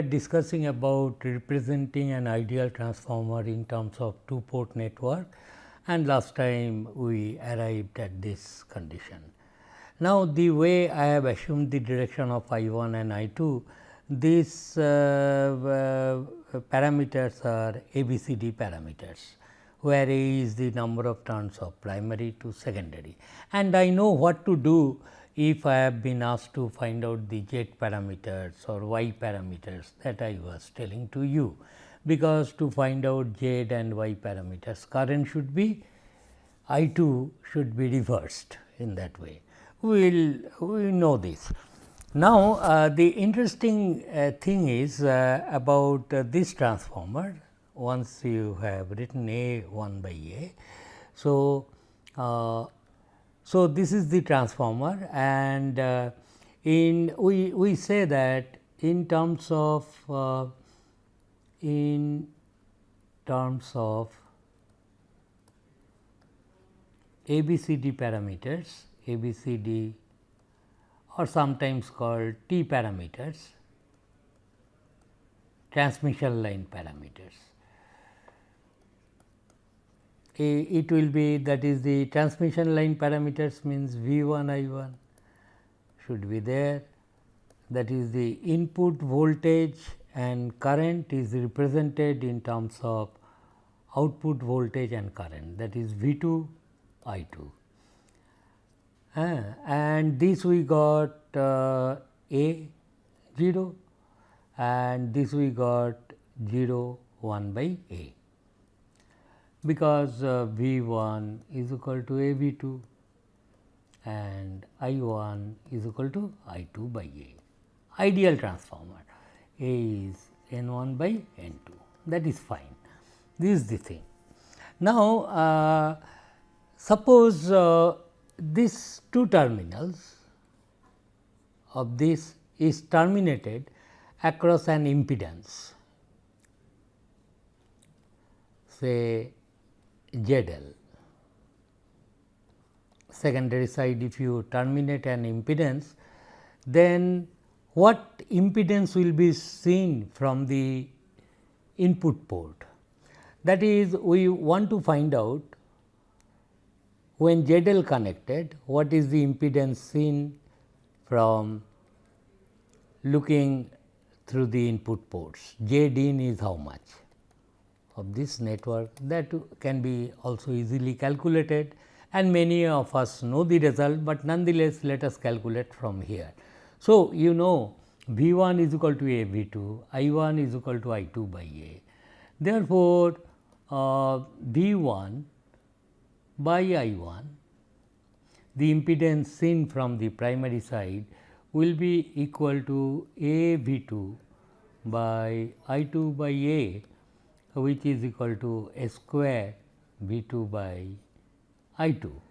discussing about representing an ideal transformer in terms of two-port network, and last time we arrived at this condition. Now, the way I have assumed the direction of I 1 and I 2, these parameters are ABCD parameters, where A is the number of turns of primary to secondary, and I know what to do if I have been asked to find out the Z parameters or Y parameters that I was telling to you, because to find out Z and Y parameters, current should be I 2 should be reversed in that way. We know this. Now, the interesting thing is about this transformer. Once you have written A 1 by A. So, this is the transformer, and we say that in terms of ABCD parameters, ABCD or sometimes called T parameters, transmission line parameters. It will be, that is, the transmission line parameters means V 1 I 1 should be there, that is the input voltage, and current is represented in terms of output voltage and current, that is V 2 I 2. And this we got A 0, and this we got 0 1 by A, because V 1 is equal to A V 2 and I 1 is equal to I 2 by A. Ideal transformer, A is N 1 by N 2, that is fine. This is the thing. Now, suppose these two terminals of this is terminated across an impedance, say ZL. Secondary side, if you terminate an impedance, then what impedance will be seen from the input port? That is, we want to find out when ZL connected, what is the impedance seen from looking through the input ports. Z in is how much of this network, that can be also easily calculated, and many of us know the result, but nonetheless let us calculate from here. So, you know V 1 is equal to A V 2, I 1 is equal to I 2 by A. Therefore, V 1 by I 1, the impedance seen from the primary side will be equal to A V 2 by I 2 by A, which is equal to A square V 2 by I 2.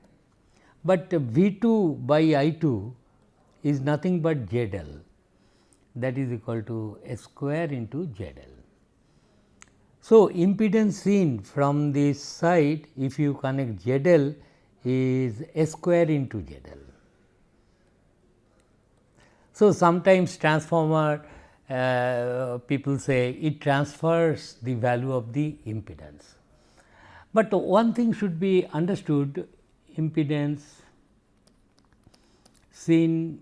But V 2 by I 2 is nothing but ZL, that is equal to A square into ZL. So, impedance seen from this side, if you connect ZL, is A square into ZL. So, sometimes transformer people say it transfers the value of the impedance. But one thing should be understood, impedance seen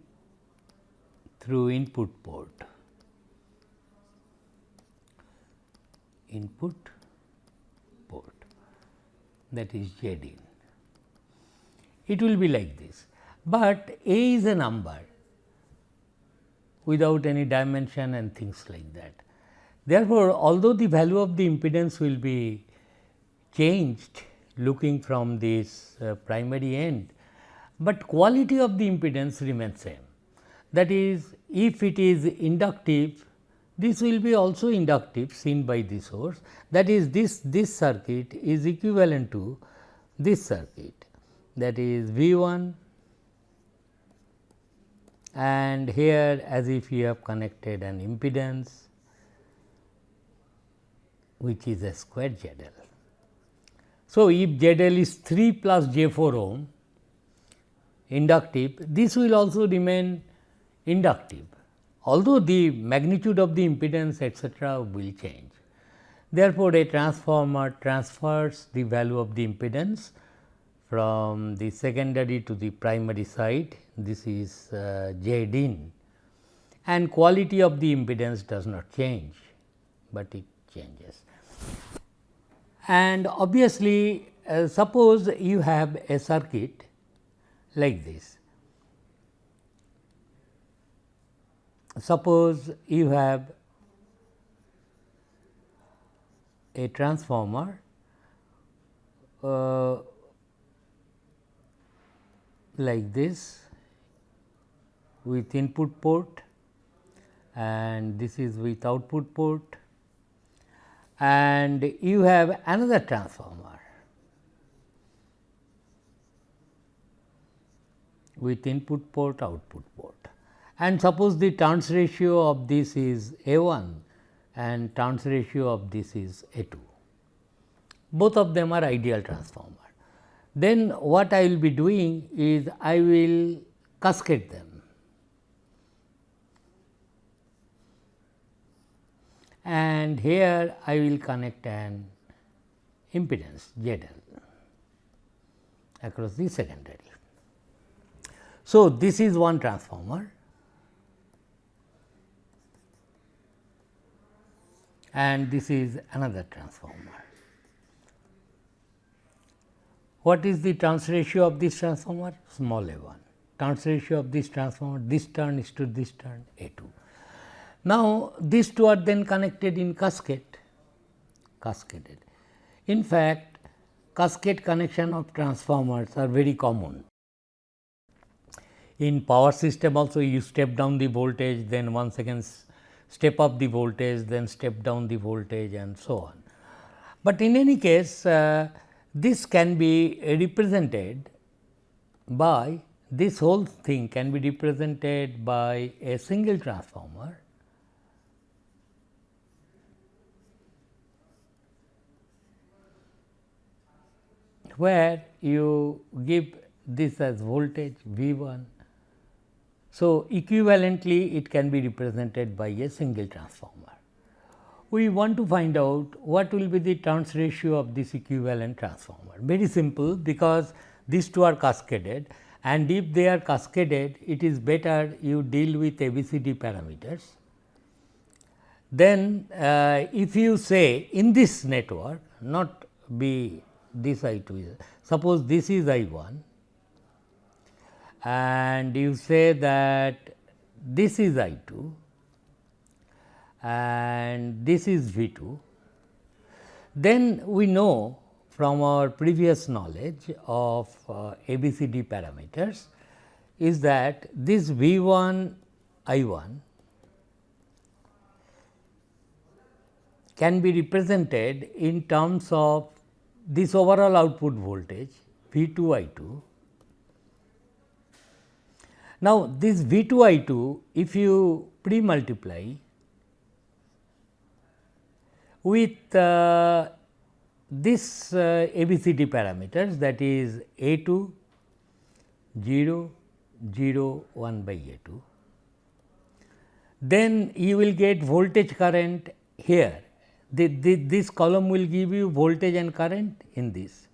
through input port, that is Z in. It will be like this, but A is a number without any dimension and things like that. Therefore, although the value of the impedance will be changed looking from this primary end, but quality of the impedance remains same. That is, if it is inductive, this will be also inductive seen by the source, that is this circuit is equivalent to this circuit, that is V 1, and here as if you have connected an impedance which is a square ZL. So, if ZL is 3 plus J 4 ohm inductive, this will also remain inductive. although the magnitude of the impedance etcetera will change. Therefore, a transformer transfers the value of the impedance from the secondary to the primary side, this is Z in, and quality of the impedance does not change, but it changes. And obviously, suppose you have a circuit like this. Suppose you have a transformer like this with input port and this is with output port, and you have another transformer with input port, output port, and suppose the turns ratio of this is A1 and turns ratio of this is A2. Both of them are ideal transformer. Then what I will be doing is I will cascade them, and here I will connect an impedance ZL across the secondary. So, this is one transformer and this is another transformer. What is the turns ratio of this transformer? Small a1. Turns ratio of this transformer, this turn is to this turn A2. Now, these two are then connected in cascaded. In fact, cascade connection of transformers are very common. In power system also you step down the voltage, then once again step up the voltage, then step down the voltage and so on. But in any case, this can be represented by, this whole thing can be represented by a single transformer where you give this as voltage V1. So, equivalently it can be represented by a single transformer. We want to find out what will be the turns ratio of this equivalent transformer. Very simple, because these two are cascaded, and if they are cascaded, it is better you deal with ABCD parameters. Then if you say in this network, not be this I2 is, suppose this is I1 and you say that this is I2 and this is V2, then we know from our previous knowledge of ABCD parameters is that this V1 I1 can be represented in terms of this overall output voltage V2 I2. Now, this V2 I2, if you pre-multiply with this ABCD parameters, that is A2 0 0 1 by A2, then you will get voltage current here. This column will give you voltage and current in this.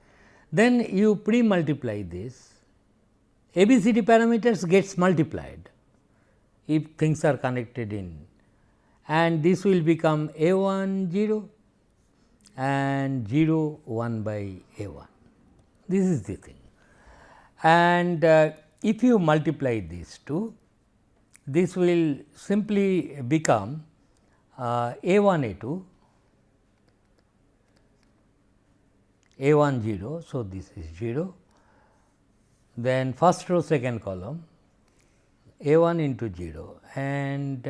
Then you pre-multiply this, ABCD parameters gets multiplied if things are connected in, and this will become A1 0 and 0 1 by A1. This is the thing. And if you multiply these two, this will simply become A1 A2 A1 0. So, this is 0, then first row second column A1 into 0 and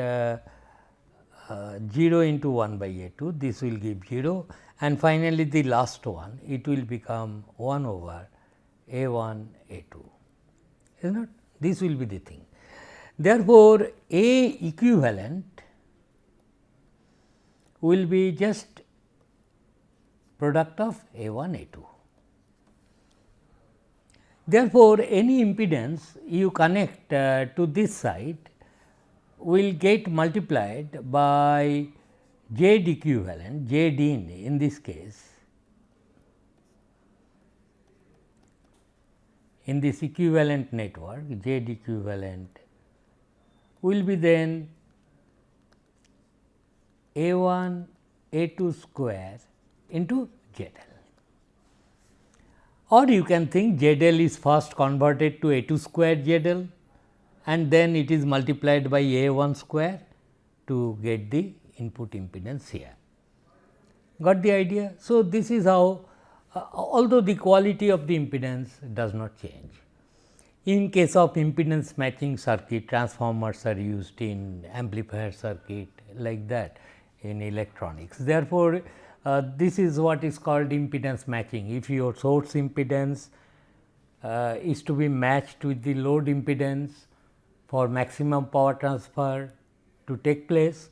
0 into 1 by A2, this will give 0, and finally, the last one, it will become 1 over A1 A2, is not? This will be the thing. Therefore, A equivalent will be just product of A1 A2. Therefore, any impedance you connect to this side will get multiplied by Z equivalent, Z d in this case, in this equivalent network, Z equivalent will be then A1 A2 square into ZL. Or you can think ZL is first converted to A2 square ZL and then it is multiplied by A1 square to get the input impedance here. Got the idea? So, this is how although the quality of the impedance does not change. In case of impedance matching circuit, transformers are used in amplifier circuit like that in electronics. Therefore, this is what is called impedance matching. If your source impedance is to be matched with the load impedance for maximum power transfer to take place,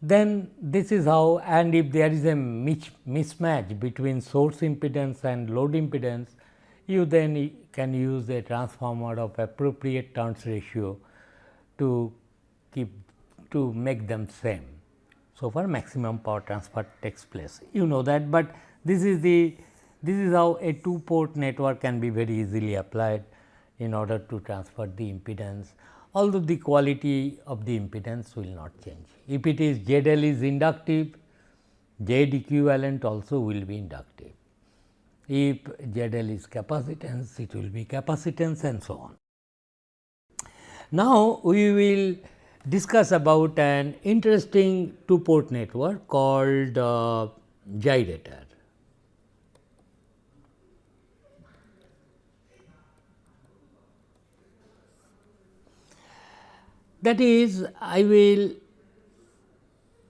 then this is how, and if there is a mismatch between source impedance and load impedance, you then can use a transformer of appropriate turns ratio to make them same. So, for maximum power transfer takes place, you know that, but this is how a two port network can be very easily applied in order to transfer the impedance, although the quality of the impedance will not change. If it is ZL is inductive, Z equivalent also will be inductive. If ZL is capacitance, it will be capacitance and so on. Now, we will discuss about an interesting two port network called gyrator. That is, I will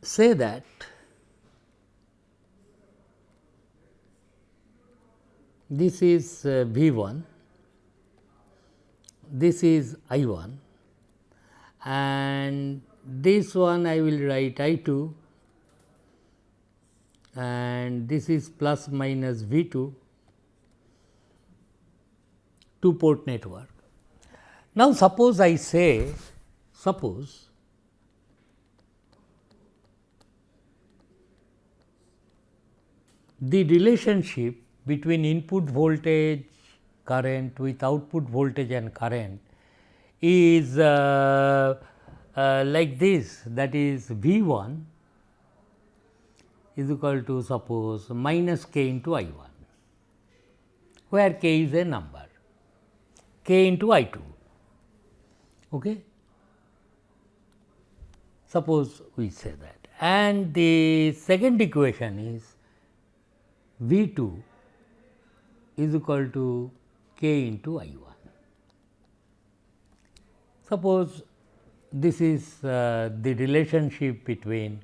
say that this is V1, this is I1 and this one I will write I2 and this is plus minus V2, two port network. Now, suppose I say, suppose the relationship between input voltage current with output voltage and current is like this, that is V1 is equal to suppose minus k into I1, where k is a number, k into I2. Okay. Suppose we say that, and the second equation is V2 is equal to k into I1. Suppose this is the relationship between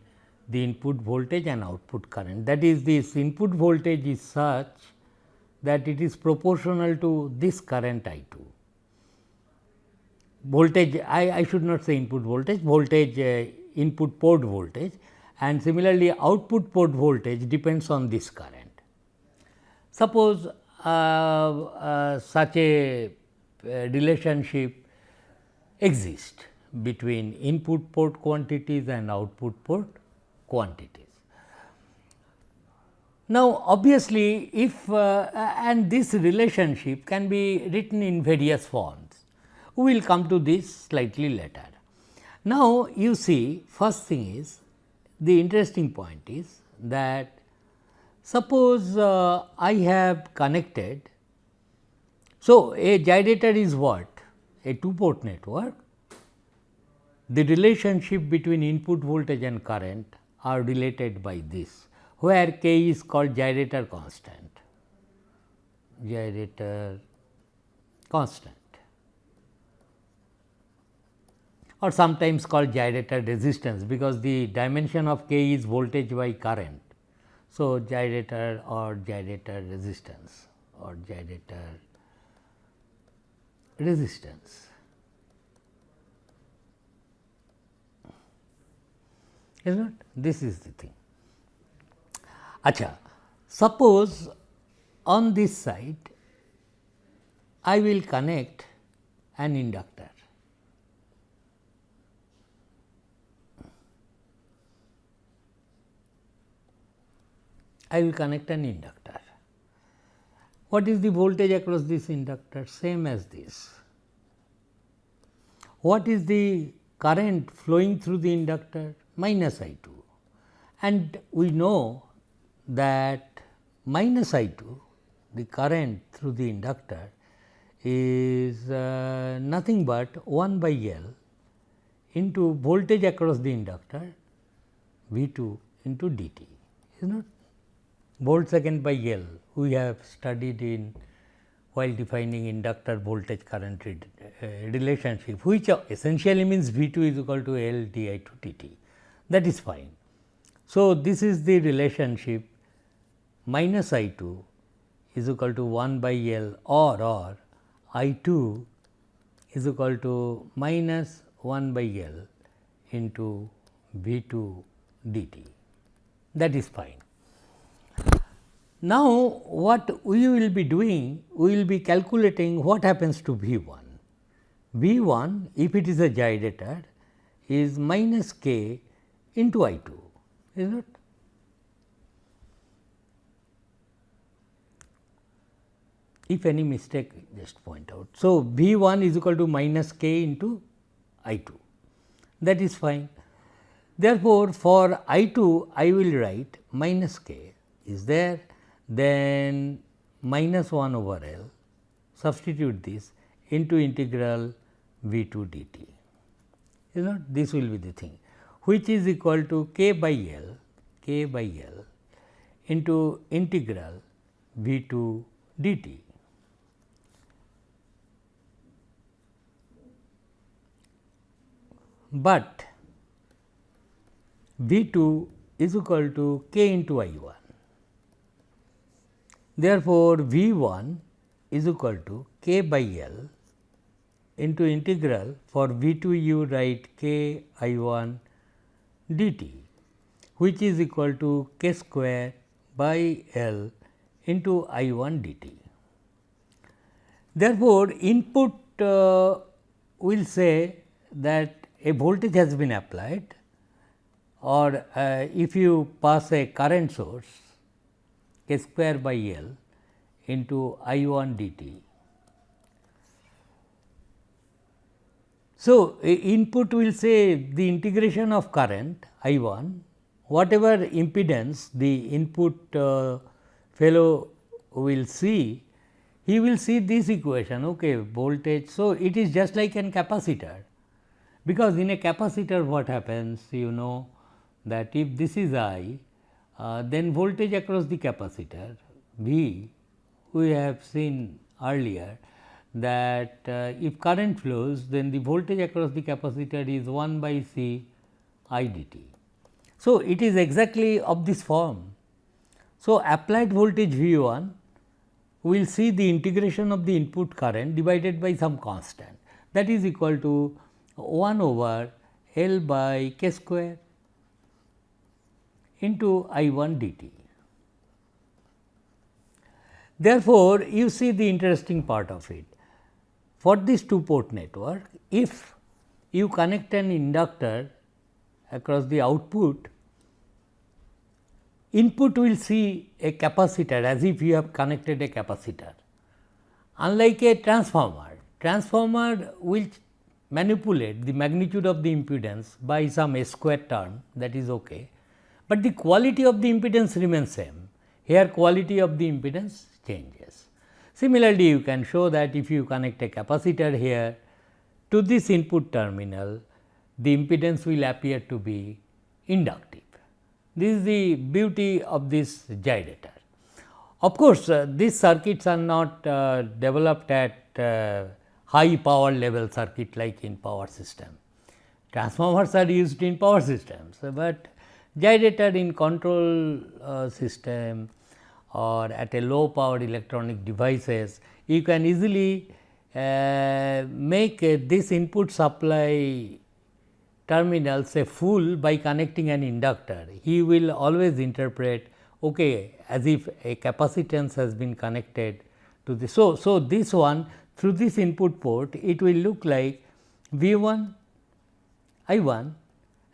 the input voltage and output current, that is, this input voltage is such that it is proportional to this current I2. Voltage, I should not say input voltage, input port voltage, and similarly output port voltage depends on this current. Suppose such a relationship exists between input port quantities and output port quantities. Now, obviously, if and this relationship can be written in various forms, we will come to this slightly later. Now, you see, first thing is, the interesting point is that suppose I have connected. So, a gyrator is what? A two port network. The relationship between input voltage and current are related by this, where k is called gyrator constant, or sometimes called gyrator resistance, because the dimension of k is voltage by current. So, gyrator or gyrator resistance or gyrator resistance. Is not? This is the thing. Acha, suppose on this side I will connect an inductor. I will connect an inductor. What is the voltage across this inductor? Same as this. What is the current flowing through the inductor? Minus I 2. And we know that minus I 2, the current through the inductor, is nothing but 1 by L into voltage across the inductor V 2 into dt, is not volt second by L we have studied in while defining inductor voltage current relationship, which essentially means V 2 is equal to L di to dt, that is fine. So, this is the relationship minus I 2 is equal to 1 by L or I 2 is equal to minus 1 by L into V 2 dt, that is fine. Now, what we will be doing, we will be calculating what happens to V 1. V 1, if it is a gyrator, is minus k into I 2, is it? If any mistake, just point out. So, V 1 is equal to minus k into I 2, that is fine. Therefore, for I 2 I will write minus k is there, then minus 1 over L, substitute this into integral V 2 dt, is not, this will be the thing, which is equal to k by L into integral V 2 dt. But V 2 is equal to k into I 1. Therefore, V 1 is equal to k by L into integral, for V 2 you write k I 1 dt, which is equal to k square by L into I 1 dt. Therefore, input will say that a voltage has been applied, or if you pass a current source k square by L into I 1 dt. So, input will say the integration of current I 1, whatever impedance the input fellow will see, he will see this equation, okay, voltage. So, it is just like an capacitor, because in a capacitor what happens, you know that if this is I, then voltage across the capacitor V, we have seen earlier that if current flows, then the voltage across the capacitor is 1 by C I dt. So, it is exactly of this form. So, applied voltage V 1 we will see the integration of the input current divided by some constant, that is equal to 1 over L by k square into I 1 dt. Therefore, you see the interesting part of it. For this two port network, if you connect an inductor across the output, input will see a capacitor as if you have connected a capacitor. Unlike a transformer will manipulate the magnitude of the impedance by some S square term, that is okay, but the quality of the impedance remains same. Here quality of the impedance changes. Similarly, you can show that if you connect a capacitor here to this input terminal, the impedance will appear to be inductive. This is the beauty of this gyrator. Of course, these circuits are not developed at high power level circuit like in power system. Transformers are used in power systems, but gyrator in control system or at a low power electronic devices, you can easily make this input supply terminal say full by connecting an inductor. He will always interpret okay as if a capacitance has been connected to this. So, this one through this input port, it will look like V 1 I 1,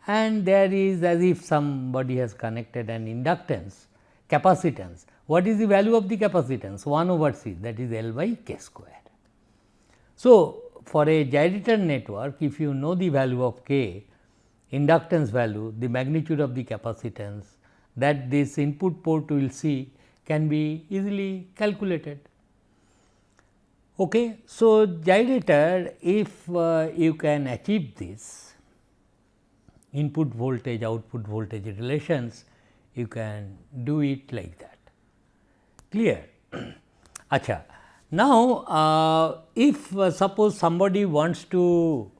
and there is as if somebody has connected an inductance capacitance. What is the value of the capacitance? 1 over C, that is L by K square. So, for a gyrator network, if you know the value of K, inductance value, the magnitude of the capacitance that this input port will see can be easily calculated. Okay. So, gyrator, if you can achieve this input voltage output voltage relations, you can do it like that. Clear? Acha. Now, if suppose somebody wants to,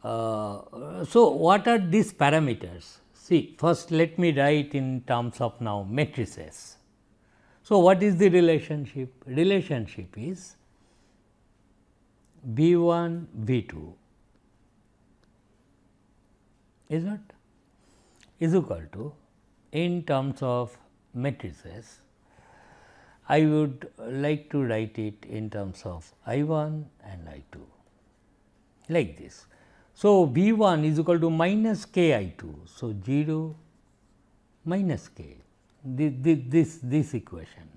so what are these parameters? See, first let me write in terms of now matrices. So, what is the relationship? Relationship is V 1 V 2 is not is equal to, in terms of matrices, I would like to write it in terms of I 1 and I 2 like this. So, V 1 is equal to minus K I 2. So, 0 minus K, this equation,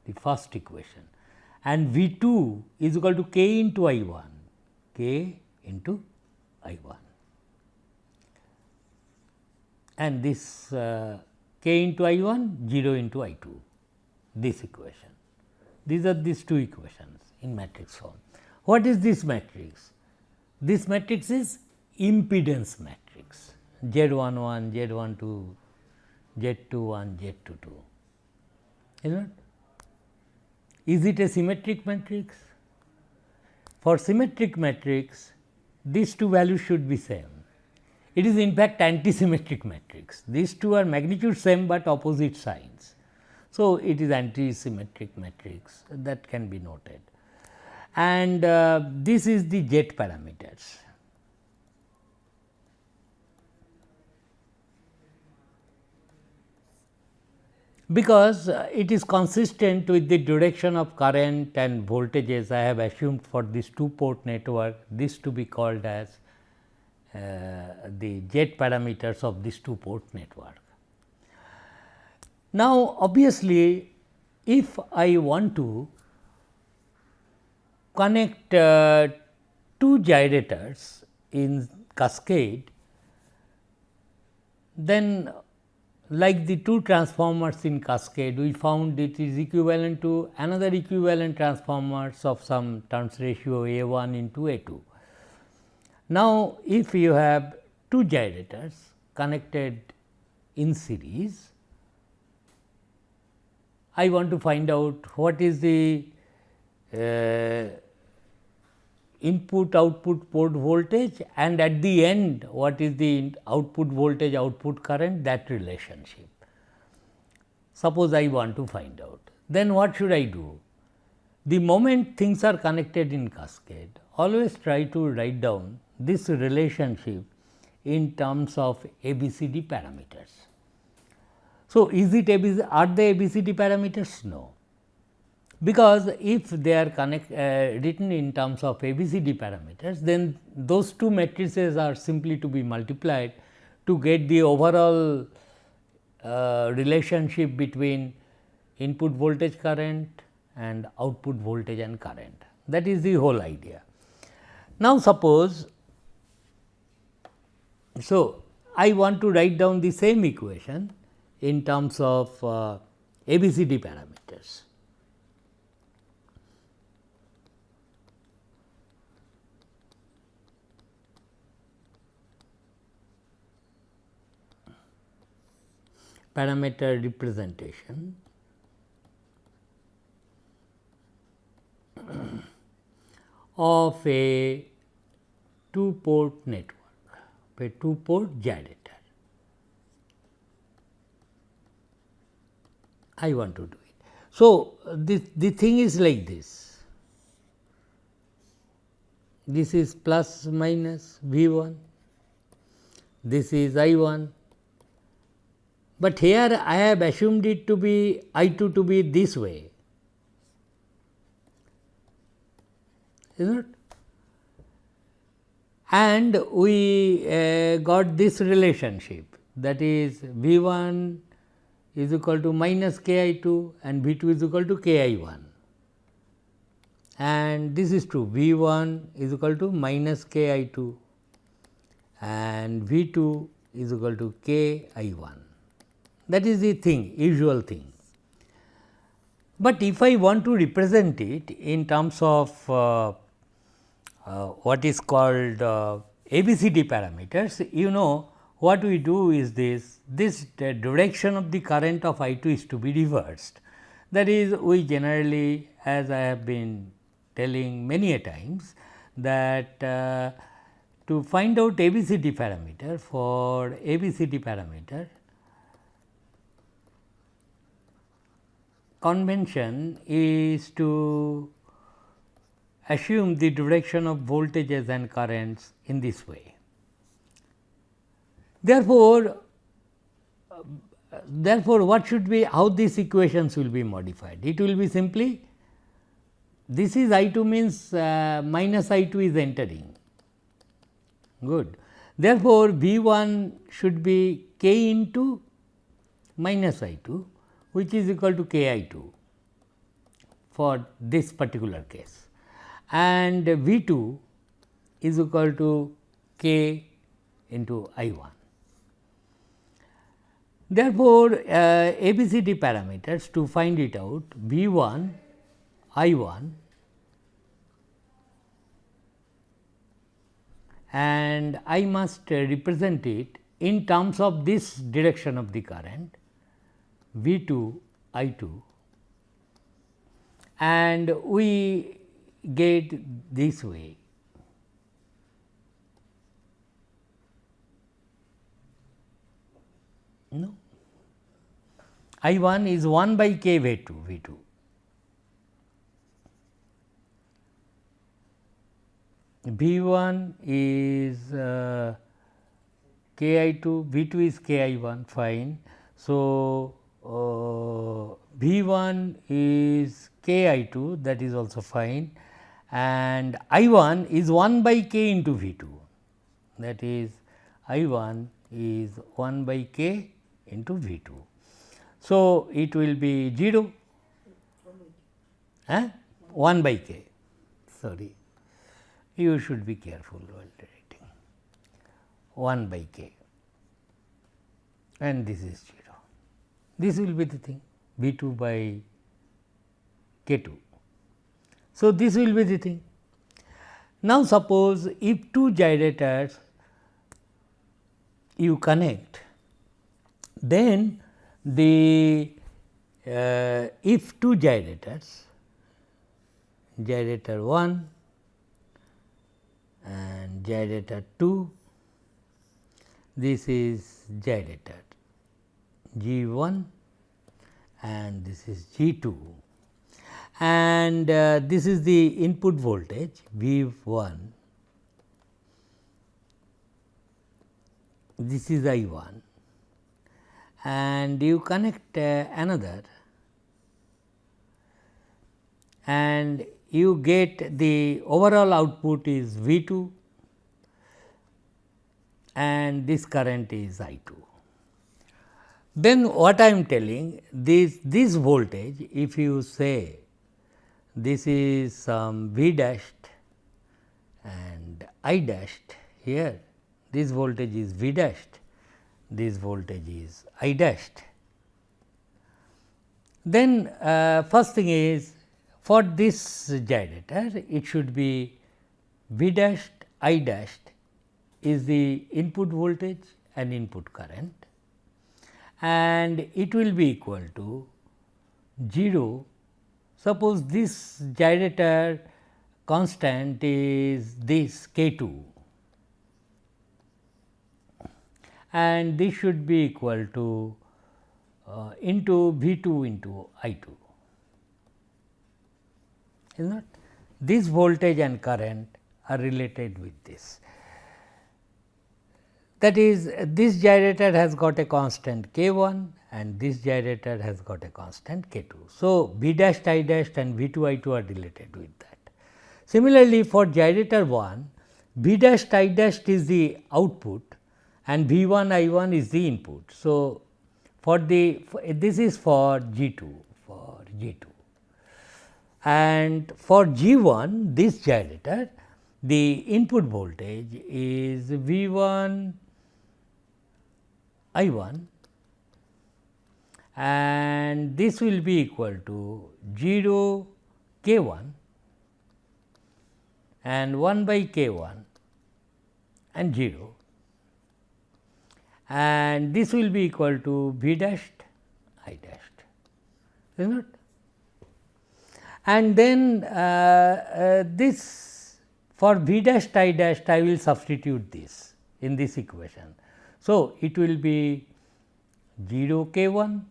the first equation, and V 2 is equal to K into I 1, K into I 1, and this K into I 1, 0 into I 2, this equation. These are these two equations in matrix form. What is this matrix? This matrix is impedance matrix, Z11, Z12, Z21, Z22, is not? Is it a symmetric matrix? For symmetric matrix, these two values should be same. It is in fact anti-symmetric matrix. These two are magnitude same, but opposite signs. So, it is anti-symmetric matrix, that can be noted, and this is the Z parameters. Because it is consistent with the direction of current and voltages, I have assumed for this two port network this to be called as the Z parameters of this two port network. Now, obviously, if I want to connect two gyrators in cascade, then like the two transformers in cascade, we found it is equivalent to another equivalent transformers of some turns ratio A 1 into A 2. Now, if you have two gyrators connected in series, I want to find out what is the input output port voltage, and at the end what is the output voltage output current, that relationship. Suppose I want to find out, then what should I do? The moment things are connected in cascade, always try to write down this relationship in terms of ABCD parameters. So, is it ABCD, are they ABCD parameters? No, because if they are written in terms of ABCD parameters, then those two matrices are simply to be multiplied to get the overall relationship between input voltage current and output voltage and current. That is the whole idea. Now, suppose, so I want to write down the same equation in terms of ABCD parameters. Parameter representation of a two port network, a two port gyrator. I want to do it. So, the thing is like this. This is plus minus V 1, this is I 1, but here I have assumed it to be I 2 to be this way, is not? And we got this relationship, that is V 1 is equal to minus k I 2 and V 2 is equal to k I 1, and this is true, V 1 is equal to minus k I 2 and V 2 is equal to k I 1. That is the thing, usual thing. But if I want to represent it in terms of what is called ABCD parameters, you know what we do is this direction of the current of I 2 is to be reversed. That is, we generally, as I have been telling many a times, that to find out ABCD parameter, for ABCD parameter, convention is to assume the direction of voltages and currents in this way. Therefore, what should be, how these equations will be modified? It will be simply, this is I 2 means minus I 2 is entering, good. Therefore, V 1 should be k into minus I 2, which is equal to k I 2 for this particular case, and V 2 is equal to k into I 1. Therefore, ABCD parameters, to find it out, V 1 I 1 and I must represent it in terms of this direction of the current, V 2 I 2, and we get this way. No, I 1 is 1 by k V 2, V 2. V 1 is k I 2, V 2 is k I 1, fine. So, V 1 is k I 2, that is also fine, and I 1 is 1 by k into V 2, that is I 1 is 1 by k into V 2. So, it will be 0, 1 by k, sorry, you should be careful while writing, 1 by k, and this is 0. This will be the thing, V 2 by k 2. So, this will be the thing. Now, suppose if two gyrators you connect, then the if two gyrators, gyrator 1 and gyrator 2, this is gyrator G 1 and this is G 2, and this is the input voltage V 1, this is I 1, and you connect another and you get the overall output is V 2 and this current is I 2. Then what I am telling, this voltage, if you say this is some V dashed and I dashed here, this voltage is V dashed, this voltage is I dashed. Then first thing is, for this gyrator, it should be V dashed I dashed is the input voltage and input current, and it will be equal to 0. Suppose this gyrator constant is this k 2, and this should be equal to into V 2 into I 2, is not? This voltage and current are related with this. That is, this gyrator has got a constant k 1 and this gyrator has got a constant k 2. So, V dashed I dashed and V 2 I 2 are related with that. Similarly, for gyrator 1, V dashed I dashed is the output and V 1 I 1 is the input. So, this is for G2, and for G1 this gyrator, the input voltage is V1 I1 and this will be equal to 0 K1 and 1 by K1 and 0, and this will be equal to V dashed I dashed, is not? And then this for V dashed I dashed I will substitute this in this equation. So, it will be 0 K1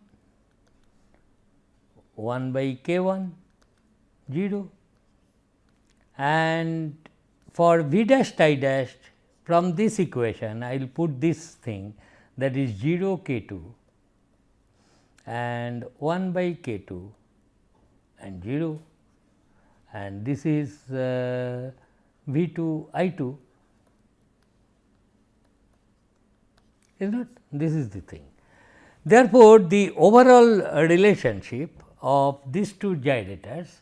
1 by K1 0, and for V dashed I dashed from this equation I will put this thing, that is 0 K2 and 1 by K2 and 0, and this is V2 I2, is not? This is the thing. Therefore, the overall relationship of these two gyrators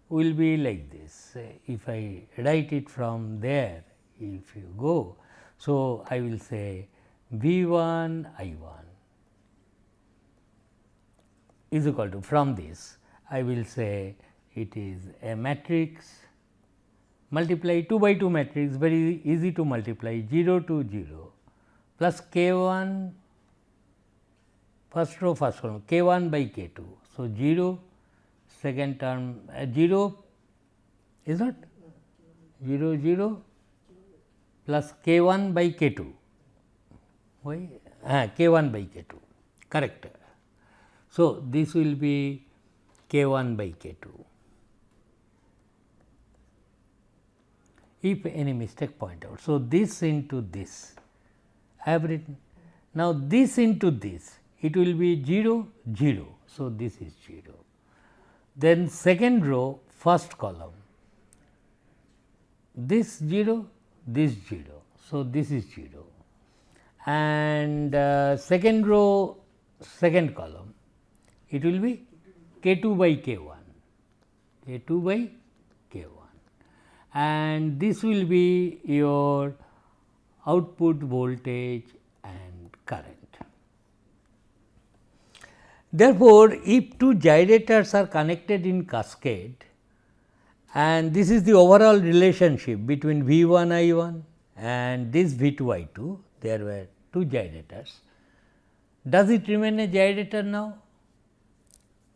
will be like this. If I write it from there, if you go, so I will say V1 I1 is equal to, from this I will say it is a matrix multiply 2 by 2 matrix, very easy to multiply, 0 to 0 plus K1 first row first column K1 by K2. So, 0 second term 0 is not 0 0 plus K1 by K2, why K1 by K2, correct. So, this will be K1 by K2. If any mistake, point out. So, this into this I have written. Now, this into this, it will be 0 0. So, this is 0. Then second row first column, this 0, this 0. So, this is 0, and second row second column, it will be K2 by K1, K2 by K1, and this will be your output voltage and current. Therefore, if two gyrators are connected in cascade, and this is the overall relationship between V1 I1 and this V2 I2, there were two gyrators. Does it remain a gyrator now?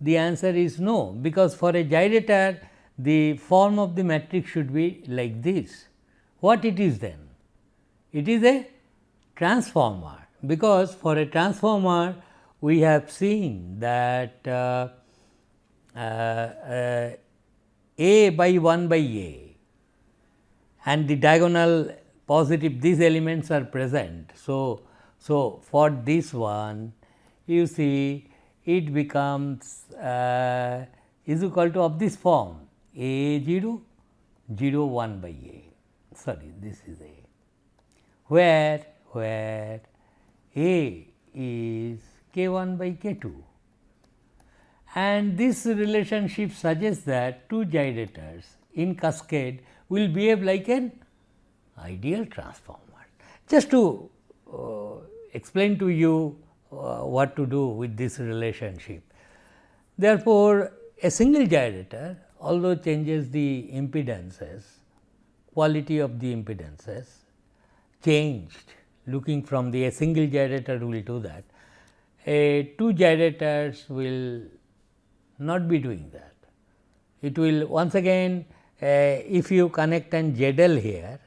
The answer is no, because for a gyrator the form of the matrix should be like this. What it is then? It is a transformer, because for a transformer we have seen that A by 1 by A and the diagonal positive, these elements are present. So, for this one you see it becomes is equal to of this form A 0 0 1 by A, sorry, this is A, where A is K1 by K2, and this relationship suggests that two gyrators in cascade will behave like an ideal transformer. Just to explain to you what to do with this relationship. Therefore, a single gyrator, although changes the impedances, quality of the impedances changed, looking from a single gyrator will do that. Two gyrators will not be doing that. It will once again, if you connect an ZL here,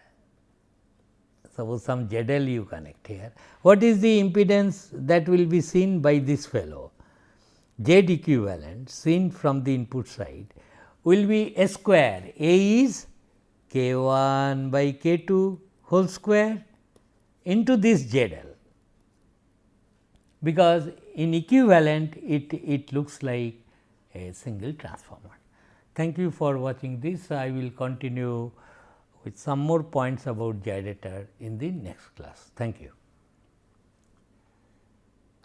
suppose some ZL you connect here, what is the impedance that will be seen by this fellow? Z equivalent seen from the input side will be A square. A is K1 by K2 whole square into this ZL, because in equivalent it looks like a single transformer. Thank you for watching this. I will continue with some more points about gyrator in the next class. Thank you.